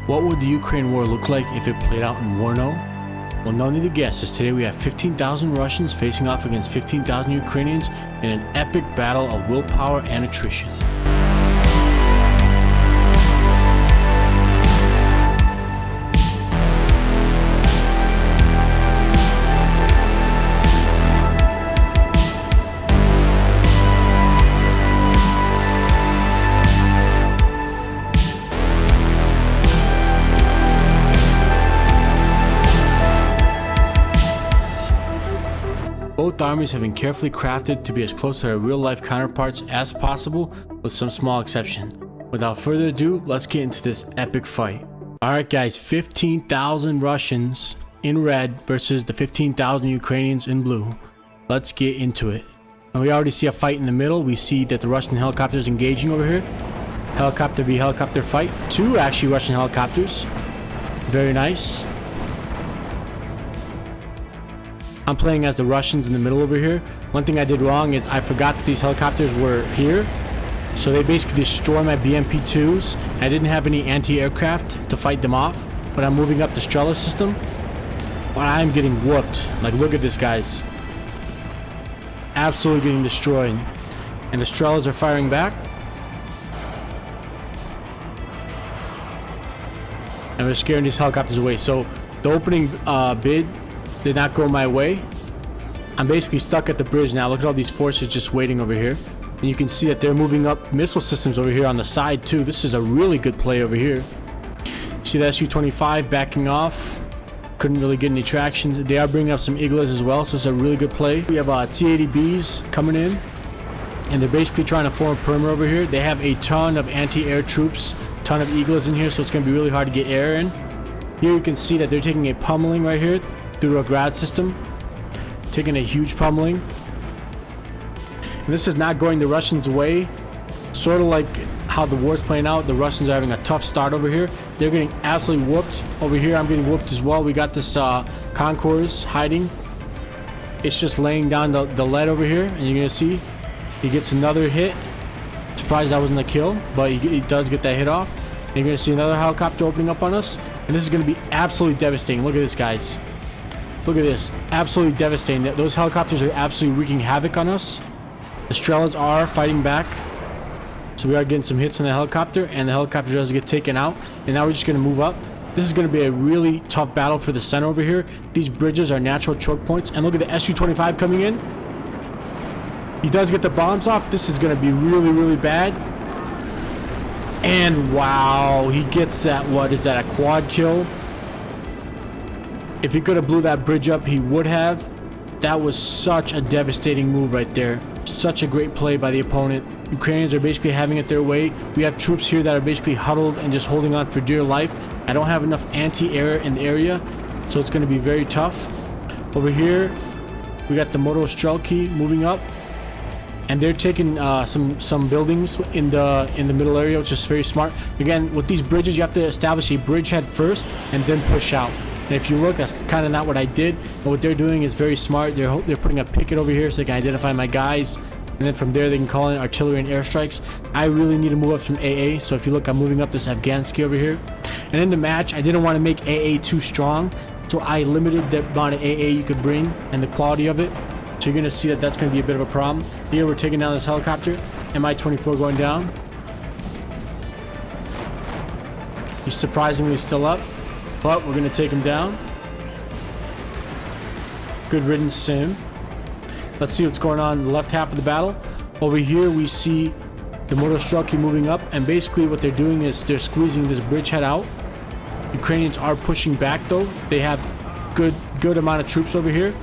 What would the Ukraine war look like if it played out in Warno? Well, no need to guess, as today we have 15,000 Russians facing off against 15,000 Ukrainians in an epic battle of willpower and attrition. Both armies have been carefully crafted to be as close to their real-life counterparts as possible, with some small exception. Without further ado, let's get into this epic fight. Alright guys, 15,000 Russians in red versus the 15,000 Ukrainians in blue. Let's get into it. And we already see a fight in the middle. We see that the Russian helicopters engaging over here. Helicopter v helicopter fight. Two actually Russian helicopters. Very nice. I'm playing as the Russians in the middle over here. One thing I did wrong is I forgot that these helicopters were here. So they basically destroy my BMP-2s. I didn't have any anti-aircraft to fight them off. But I'm moving up the Strela system. But I'm getting whooped. Like, look at this, guys. Absolutely getting destroyed. And the Strelas are firing back. And we're scaring these helicopters away. So the opening bid did not go my way. I'm basically stuck at the bridge now. Look at all these forces just waiting over here. And you can see that they're moving up missile systems over here on the side too. This is a really good play over here. See the Su-25 backing off. Couldn't really get any traction. They are bringing up some Iglas as well, so it's a really good play. We have T-80Bs coming in. And they're basically trying to form a perimeter over here. They have a ton of anti-air troops. Ton of Iglas in here, so it's going to be really hard to get air in. Here you can see that they're taking a pummeling right here through a grad system, taking a huge pummeling, and this is not going the Russians' way. Sort of like how the war's playing out. The Russians are having a tough start over here. They're getting absolutely whooped over here. I'm getting whooped as well. We got this Concours hiding. It's just laying down the lead over here, and you're gonna see he gets another hit. Surprised that wasn't a kill, but he does get that hit off. And you're gonna see another helicopter opening up on us, and this is gonna be absolutely devastating. Look at this, guys. Look at this. Absolutely devastating. Those helicopters are absolutely wreaking havoc on us. The Strelas are fighting back. So we are getting some hits on the helicopter, and the helicopter does get taken out. And now we're just going to move up. This is going to be a really tough battle for the center over here. These bridges are natural choke points. And look at the Su-25 coming in. He does get the bombs off. This is going to be really, really bad. And wow, he gets that, what is that, a quad kill? If he could have blew that bridge up, he would have. That was such a devastating move right there. Such a great play by the opponent. Ukrainians are basically having it their way. We have troops here that are basically huddled and just holding on for dear life. I don't have enough anti-air in the area, so it's going to be very tough. Over here, we got the Moto Strelki moving up, and they're taking some buildings in the middle area, which is very smart. Again, with these bridges, you have to establish a bridgehead first and then push out. And if you look, that's kind of not what I did. But what they're doing is very smart. They're putting a picket over here so they can identify my guys. And then from there, they can call in artillery and airstrikes. I really need to move up from AA. So if you look, I'm moving up this Afghansky over here. And in the match, I didn't want to make AA too strong. So I limited the amount of AA you could bring and the quality of it. So you're going to see that that's going to be a bit of a problem. Here, we're taking down this helicopter. Mi-24 going down. He's surprisingly still up. But we're going to take him down. Good riddance to him. Let's see what's going on in the left half of the battle. Over here we see the Moto Strelki moving up. And basically what they're doing is they're squeezing this bridgehead out. Ukrainians are pushing back though. They have good amount of troops over here.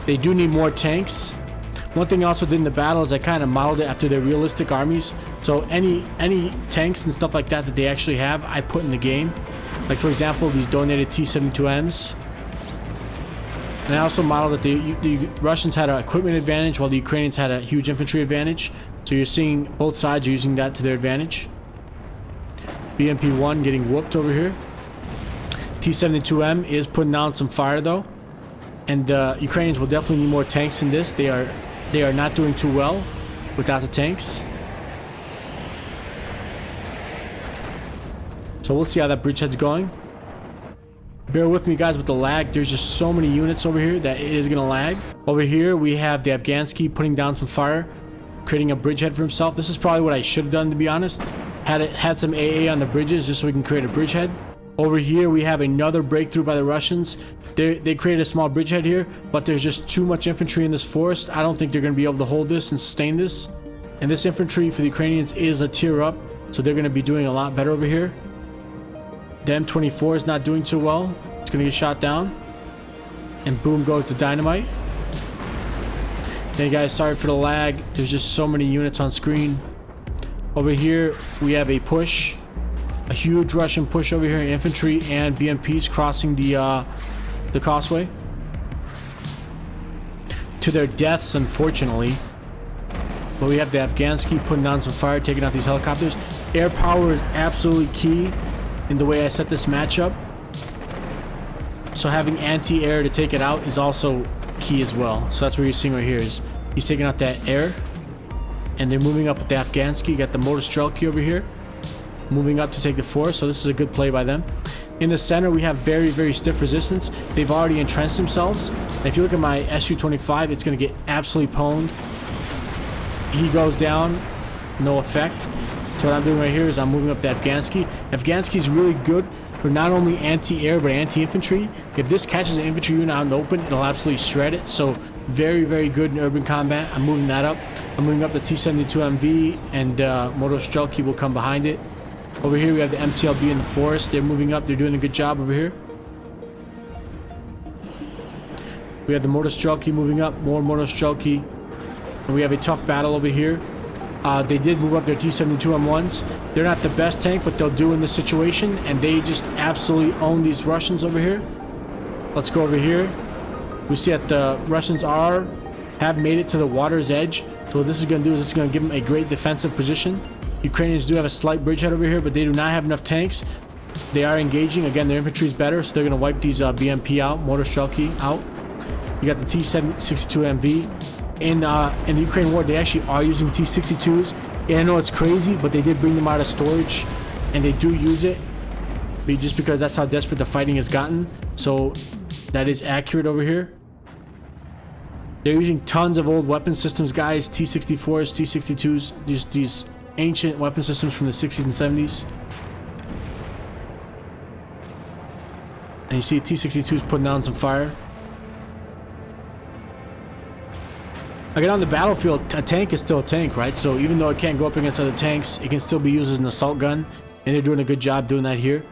They do need more tanks. One thing I also did in the battle is I kind of modeled it after their realistic armies. So any tanks and stuff like that they actually have, I put in the game. Like for example, these donated T-72Ms. And I also modeled that the Russians had an equipment advantage while the Ukrainians had a huge infantry advantage. So you're seeing both sides are using that to their advantage. BMP-1 getting whooped over here. T-72M is putting down some fire though. And the Ukrainians will definitely need more tanks in this. They are not doing too well without the tanks. So we'll see how that bridgehead's going. Bear with me, guys, with the lag. There's just so many units over here that it is going to lag. Over here, we have the Afghansky putting down some fire, creating a bridgehead for himself. This is probably what I should have done, to be honest. Had some AA on the bridges just so we can create a bridgehead. Over here, we have another breakthrough by the Russians. They created a small bridgehead here, but there's just too much infantry in this forest. I don't think they're going to be able to hold this and sustain this. And this infantry for the Ukrainians is a tier up, so they're going to be doing a lot better over here. The M24 is not doing too well. It's going to get shot down. And boom goes the dynamite. Hey guys, sorry for the lag. There's just so many units on screen. Over here, we have a push. A huge Russian push over here. Infantry and BMPs crossing the causeway. To their deaths, unfortunately. But we have the Afghansky putting down some fire, taking out these helicopters. Air power is absolutely key in the way I set this matchup. So having anti-air to take it out is also key as well. So that's what you're seeing right here is he's taking out that air. And they're moving up with the Afghansky. You got the motor Strelky over here. Moving up to take the force. So this is a good play by them. In the center, we have very, very stiff resistance. They've already entrenched themselves. And if you look at my Su-25, it's going to get absolutely pwned. He goes down. No effect. So what I'm doing right here is I'm moving up the Afghansky. Afghansky is really good for not only anti-air but anti-infantry. If this catches an infantry unit out in the open, it'll absolutely shred it. So very, very good in urban combat. I'm moving that up. I'm moving up the T-72MV, and Moto Strelky will come behind it. Over here we have the MTLB in the forest. They're moving up. They're doing a good job over here. We have the Moto Strelky moving up. More Moto Strelky. And we have a tough battle over here. They did move up their T-72M1s. They're not the best tank, but they'll do in this situation. And they just absolutely own these Russians over here. Let's go over here. We see that the Russians have made it to the water's edge. So what this is going to do is it's going to give them a great defensive position. Ukrainians do have a slight bridgehead over here, but they do not have enough tanks. They are engaging. Again, their infantry is better, so they're going to wipe these BMP out, Motor Strelky out. You got the T-62MV. In the Ukraine war, they actually are using T-62s. And I know it's crazy, but they did bring them out of storage, and they do use it just because that's how desperate the fighting has gotten. So that is accurate over here. They're using tons of old weapon systems, guys. T-64s, T-62s, these ancient weapon systems from the 60s and 70s. And you see T-62s putting down some fire. Again, on the battlefield, a tank is still a tank, right? So even though it can't go up against other tanks, it can still be used as an assault gun. And they're doing a good job doing that here.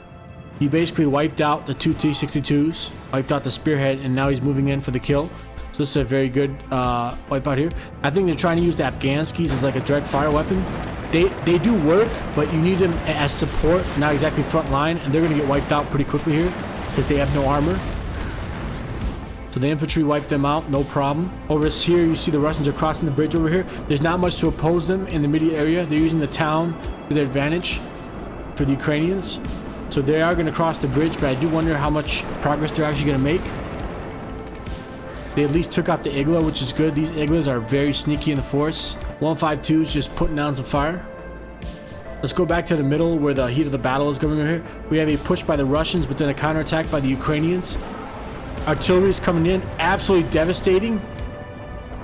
He basically wiped out the two T-62s, wiped out the spearhead, and now he's moving in for the kill. So this is a very good wipeout here. I think they're trying to use the Afghanskys as like a direct fire weapon. They do work, but you need them as support, not exactly front line. And they're going to get wiped out pretty quickly here because they have no armor. So the infantry wiped them out, no problem. Over here, you see the Russians are crossing the bridge over here. There's not much to oppose them in the immediate area. They're using the town to their advantage for the Ukrainians. So they are going to cross the bridge, but I do wonder how much progress they're actually going to make. They at least took out the Igla, which is good. These Iglas are very sneaky in the forest. 152 is just putting down some fire. Let's go back to the middle where the heat of the battle is going over here. We have a push by the Russians, but then a counterattack by the Ukrainians. Artillery is coming in, absolutely devastating.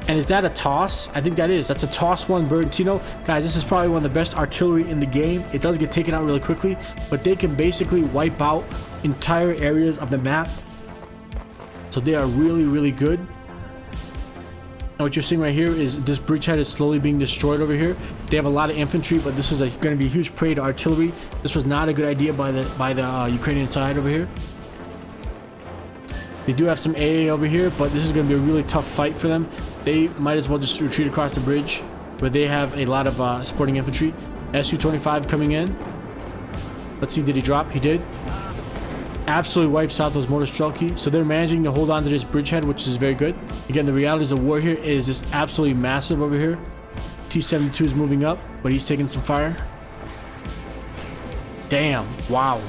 And is that a toss? I think that is. That's a toss one Bertino. Guys, this is probably one of the best artillery in the game. It does get taken out really quickly, but they can basically wipe out entire areas of the map. So they are really, really good. And what you're seeing right here is this bridgehead is slowly being destroyed over here. They have a lot of infantry, but this is going to be a huge prey to artillery. This was not a good idea by the Ukrainian side over here. They do have some AA over here, but this is going to be a really tough fight for them. They might as well just retreat across the bridge, where they have a lot of supporting infantry. Su-25 coming in. Let's see, did he drop? He did. Absolutely wipes out those Motor Strelky. So they're managing to hold on to this bridgehead, which is very good. Again, the realities of war here is just absolutely massive over here. T-72 is moving up, but he's taking some fire. Damn. Wow.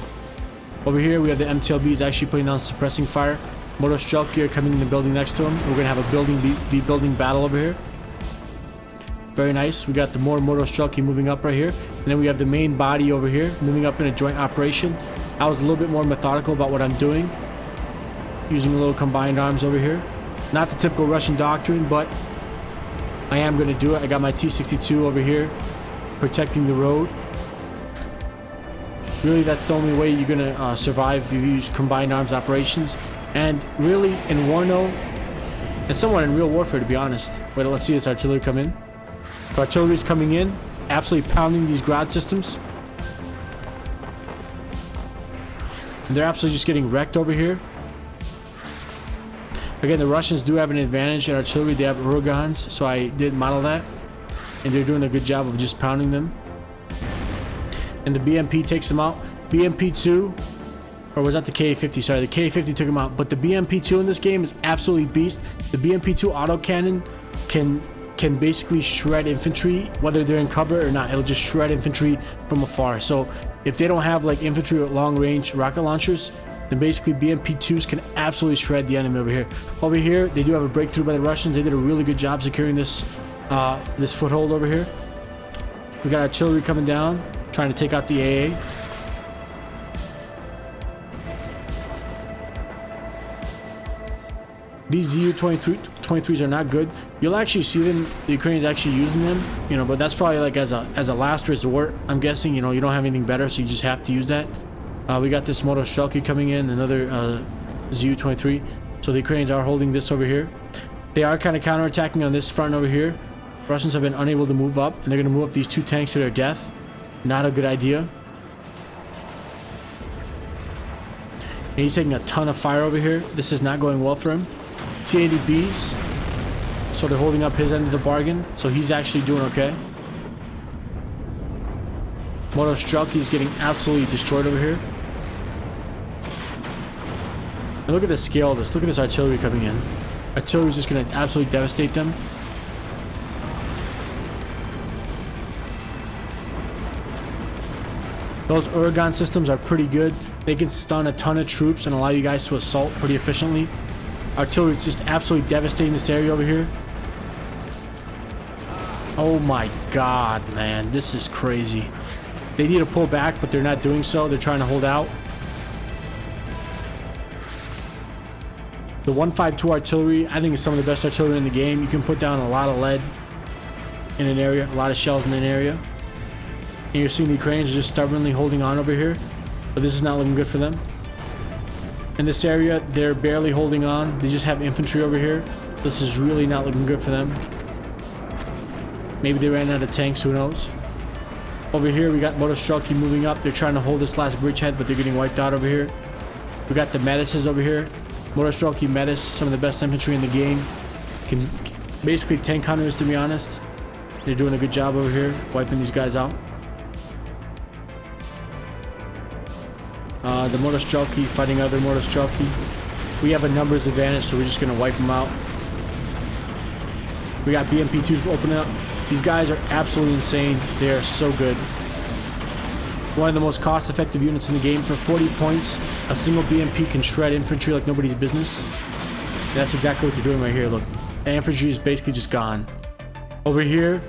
Over here, we have the MTLBs actually putting down suppressing fire. Motor Strelky are coming in the building next to him. We're going to have a building battle over here. Very nice. We got the more Motostrelki moving up right here. And then we have the main body over here moving up in a joint operation. I was a little bit more methodical about what I'm doing. Using a little combined arms over here. Not the typical Russian doctrine, but I am going to do it. I got my T-62 over here protecting the road. Really, that's the only way you're going to survive if you use combined arms operations. And really, in Warno, and somewhat in real warfare, to be honest. Wait, let's see this artillery come in. So artillery's coming in, absolutely pounding these ground systems. And they're absolutely just getting wrecked over here. Again, the Russians do have an advantage in artillery. They have Uragans, so I did model that. And they're doing a good job of just pounding them. And the BMP takes them out. BMP-2, or was that the K-50? Sorry, the K-50 took them out. But the BMP-2 in this game is absolutely beast. The BMP-2 autocannon can basically shred infantry, whether they're in cover or not. It'll just shred infantry from afar. So if they don't have like infantry or long-range rocket launchers, then basically BMP-2s can absolutely shred the enemy over here. Over here, they do have a breakthrough by the Russians. They did a really good job securing this this foothold over here. We got artillery coming down, trying to take out the AA. These ZU-23s are not good. You'll actually see them, the Ukrainians actually using them, you know, but that's probably like as a last resort, I'm guessing. You know, you don't have anything better, so you just have to use that. We got this Motostrelki coming in, another ZU-23. So the Ukrainians are holding this over here. They are kind of counterattacking on this front over here. Russians have been unable to move up, and they're going to move up these two tanks to their death. Not a good idea. And he's taking a ton of fire over here. This is not going well for him. T-80Bs. So they're holding up his end of the bargain. So he's actually doing okay. Motostrelki is getting absolutely destroyed over here. And look at the scale of this. Look at this artillery coming in. Artillery is just going to absolutely devastate them. Those Uragan systems are pretty good. They can stun a ton of troops and allow you guys to assault pretty efficiently. Artillery is just absolutely devastating this area over here. Oh my god, man. This is crazy. They need to pull back, but they're not doing so. They're trying to hold out. The 152 artillery, I think, is some of the best artillery in the game. You can put down a lot of lead in an area, a lot of shells in an area. And you're seeing the Ukrainians are just stubbornly holding on over here. But this is not looking good for them. In this area, they're barely holding on. They just have infantry over here. This is really not looking good for them. Maybe they ran out of tanks, who knows? Over here, we got Motostrelki moving up. They're trying to hold this last bridgehead, but they're getting wiped out over here. We got the Medises over here. Motostrelki Metis, some of the best infantry in the game. Can basically tank hunters, to be honest. They're doing a good job over here, wiping these guys out. The Motostrelki fighting other Motostrelki. We have a numbers advantage, so we're just going to wipe them out. We got BMP-2s opening up. These guys are absolutely insane. They are so good. One of the most cost-effective units in the game. For 40 points, a single BMP can shred infantry like nobody's business. And that's exactly what they're doing right here. Look, the infantry is basically just gone. Over here,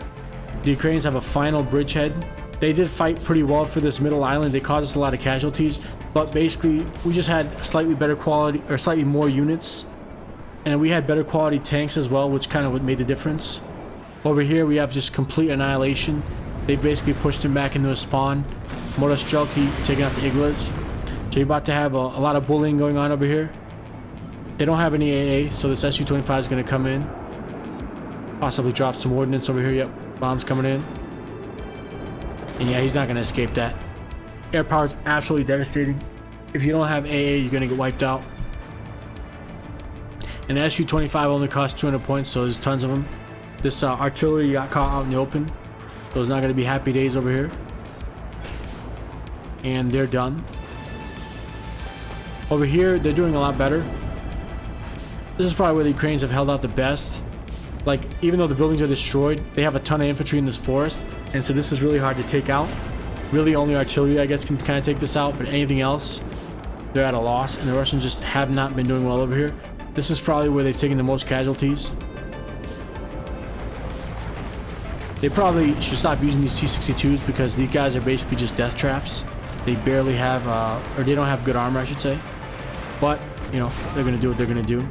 the Ukrainians have a final bridgehead. They did fight pretty well for this middle island. They caused us a lot of casualties, but basically we just had slightly better quality, or slightly more units, and we had better quality tanks as well, which kind of made the difference. Over here we have just complete annihilation. They basically pushed him back into a spawn. Motostrelki taking out the Iglas. So you're about to have a lot of bullying going on over here. They don't have any AA, so this Su-25 is going to come in. Possibly drop some ordnance over here. Yep, bombs coming in. And yeah, he's not going to escape that. Air power is absolutely devastating. If you don't have AA, you're going to get wiped out. And the Su-25 only costs 200 points, so there's tons of them. This artillery got caught out in the open, so it's not going to be happy days over here. And they're done. Over here, they're doing a lot better. This is probably where the Ukrainians have held out the best. Like, even though the buildings are destroyed, they have a ton of infantry in this forest, and so this is really hard to take out. Really, only artillery, I guess, can kind of take this out, but anything else, they're at a loss, and the Russians just have not been doing well over here. This is probably where they've taken the most casualties. They probably should stop using these T-62s because these guys are basically just death traps. They barely have, or they don't have good armor, I should say. But, you know, they're going to do what they're going to do.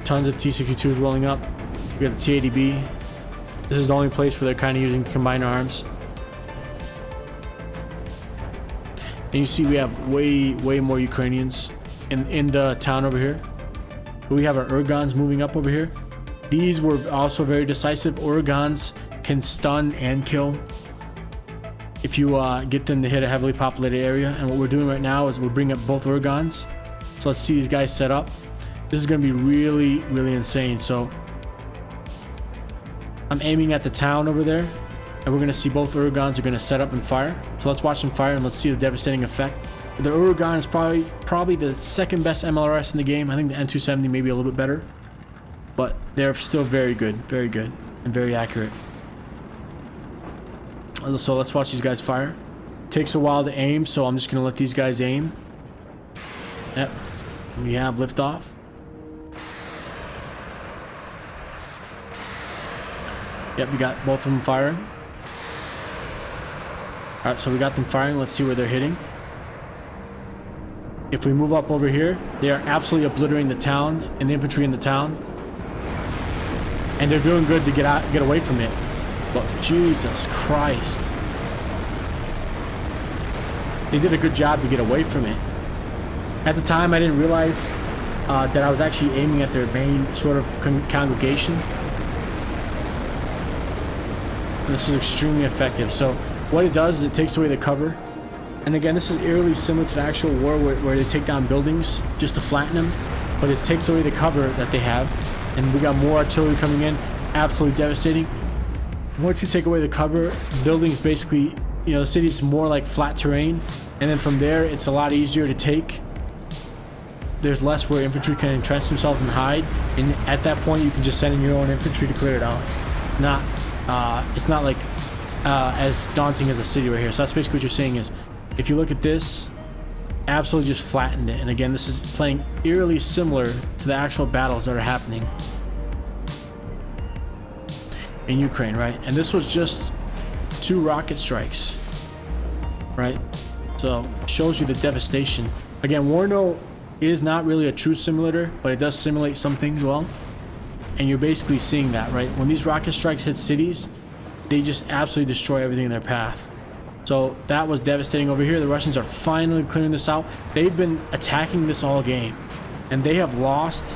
Tons of T-62s rolling up. We got the T-80B. This is the only place where they're kind of using combined arms. And you see we have way more Ukrainians in the town over here. We have our Urgons moving up over here. These were also very decisive. Urgons can stun and kill if you get them to hit a heavily populated area. And what we're doing right now is we're bringing up both Urgons. So let's see these guys set up. This is going to be really insane. So I'm aiming at the town over there, and we're going to see both Urgons are going to set up and fire. So let's watch them fire and let's see the devastating effect. The Urgon is probably the second best MLRS in the game. I think the N270 may be a little bit better, but they're still very good, and very accurate. So let's watch these guys fire. Takes a while to aim, so I'm just going to let these guys aim. Yep, we have liftoff. Yep, we got both of them firing. Alright, so we got them firing. Let's see where they're hitting. If we move up over here, they are absolutely obliterating the town and the infantry in the town. And they're doing good to get away from it. But Jesus Christ. They did a good job to get away from it. At the time, I didn't realize that I was actually aiming at their main sort of congregation. And this is extremely effective. So what it does is it takes away the cover. And again, this is eerily similar to the actual war where they take down buildings just to flatten them. But it takes away the cover that they have. And we got more artillery coming in. Absolutely devastating. Once you take away the cover, buildings basically, you know, the city's more like flat terrain. And then from there, it's a lot easier to take. There's less where infantry can entrench themselves and hide. And at that point, you can just send in your own infantry to clear it out. It's not like as daunting as a city right here. So that's basically what you're saying is, if you look at this, absolutely just flattened it. And again, this is playing eerily similar to the actual battles that are happening in Ukraine, right? And this was just 2 rocket strikes, right? So shows you the devastation. Again, Warno is not really a true simulator, but it does simulate some things well. And you're basically seeing that, right? When these rocket strikes hit cities, they just absolutely destroy everything in their path. So that was devastating over here. The Russians are finally clearing this out. They've been attacking this all game, and they have lost.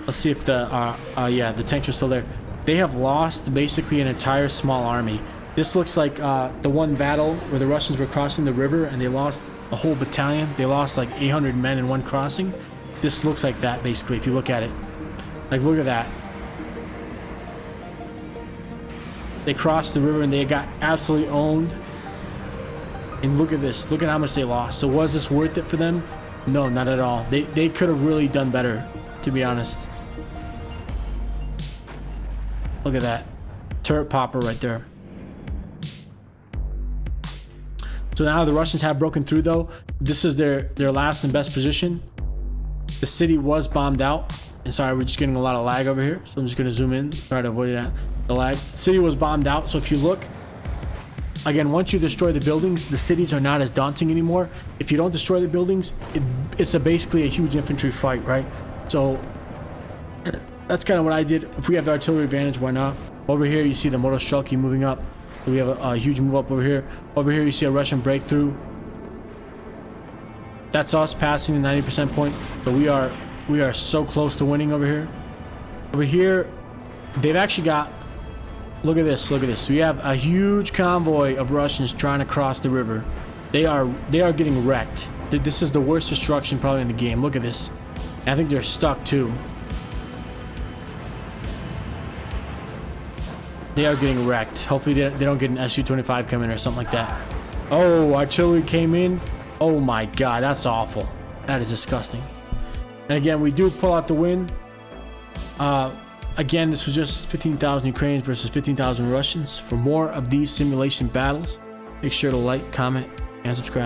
Let's see if the yeah, the tanks are still there. They have lost basically an entire small army. This looks like the one battle where the Russians were crossing the river and they lost a whole battalion. They lost like 800 men in one crossing. This looks like that basically if you look at it. Like, look at that. They crossed the river and they got absolutely owned. And look at this. Look at how much they lost. So was this worth it for them? No, not at all. They could have really done better, to be honest. Look at that. Turret popper right there. So now the Russians have broken through though. This is their last and best position. The city was bombed out. And sorry, we're just getting a lot of lag over here. So I'm just going to zoom in. Try to avoid that. The lag. The city was bombed out. So if you look, again, once you destroy the buildings, the cities are not as daunting anymore. If you don't destroy the buildings, it's basically a huge infantry fight, right? So that's kind of what I did. If we have the artillery advantage, why not? Over here, you see the Motostrelki moving up. We have a huge move up over here. Over here, you see a Russian breakthrough. That's us passing the 90% point. But we are so close to winning over here. Over here, they've actually got, look at this, look at this. We have a huge convoy of Russians trying to cross the river. They are getting wrecked. This is the worst destruction probably in the game. Look at this. And I think they're stuck too. They are getting wrecked. Hopefully they don't get an Su-25 coming or something like that. Oh, artillery came in. Oh my god, that's awful. That is disgusting. And again, we do pull out the win. Again, this was just 15,000 Ukrainians versus 15,000 Russians. For more of these simulation battles, make sure to like, comment, and subscribe.